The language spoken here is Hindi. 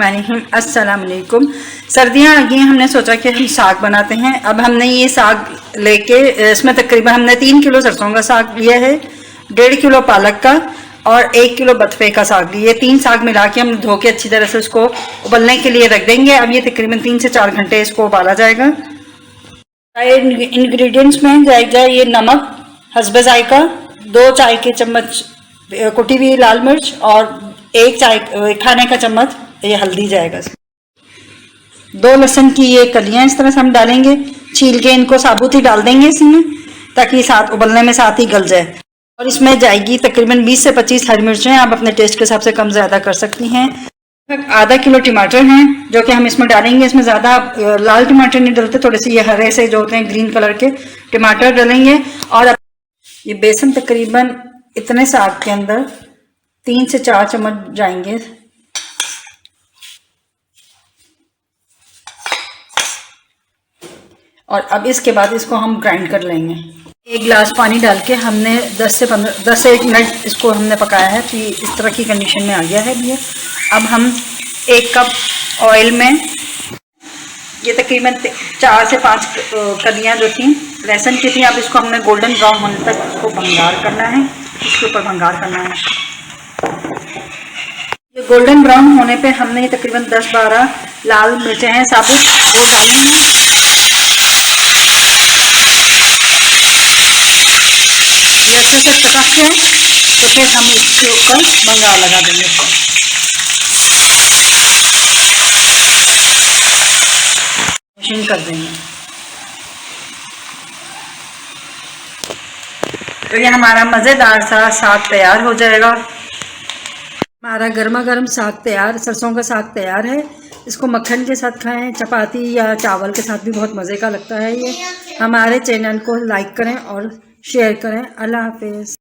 बिस्मिल्लाहिर्रहमानिर्रहीम। अस्सलाम वालेकुम। सर्दियाँ आ गई हैं, हमने सोचा कि हम साग बनाते हैं। अब हमने ये साग लेके इसमें तकरीबन हमने 3 किलो सरसों का साग लिया है, 1.5 किलो पालक का और 1 किलो बथुए का साग लिया। 3 साग मिला के हम धो के अच्छी तरह से उसको उबलने के लिए रख देंगे। अब ये तकरीबन 3 से 4 घंटे इसको उबाला जाएगा। इंग्रेडिएंट्स में जाएगा ये नमक हस्बे जायका, 2 चाय के चम्मच कुटी हुई लाल मिर्च और 1 चाय खाने का चम्मच ये हल्दी जाएगा। 2 लहसुन की ये कलियां इस तरह से हम डालेंगे, छील के इनको साबुत ही डाल देंगे इसमें, ताकि साथ उबलने में साथ ही गल जाए। और इसमें जाएगी तकरीबन 20 से 25 हरी मिर्चें, आप अपने टेस्ट के हिसाब से कम ज़्यादा कर सकती हैं। आधा किलो टमाटर हैं जो कि हम इसमें डालेंगे। इसमें ज़्यादा लाल टमाटर नहीं डलते, थोड़े से ये हरे से जो होते हैं ग्रीन कलर के टमाटर डालेंगे। और ये बेसन तकरीबन इतने साग के अंदर 3 से 4 चम्मच जाएंगे। और अब इसके बाद इसको हम ग्राइंड कर लेंगे। 1 गिलास पानी डाल के हमने 10 से 1 मिनट इसको हमने पकाया है, तो इस तरह की कंडीशन में आ गया है भैया। अब हम 1 कप ऑयल में ये तकरीबन 4 से 5 कलियाँ जो थी लहसुन की थी, अब इसको हमने गोल्डन ब्राउन होने तक इसको भंगार करना है। इसके ऊपर भंगार करना है। ये गोल्डन ब्राउन होने पे हमने ये तकरीबन 10-12 लाल मिर्चें हैं साबुत, वो डालनी है। ये अच्छे से पक जाए तो फिर हम इसके ऊपर भंगार लगा देंगे। मशीन कर देंगे। तो ये हमारा मज़ेदार सा साग तैयार हो जाएगा। हमारा गर्मा गर्म साग तैयार, सरसों का साग तैयार है। इसको मक्खन के साथ खाएं, चपाती या चावल के साथ भी बहुत मज़े का लगता है ये। हमारे चैनल को लाइक करें और शेयर करें। अल्लाह हाफिज़।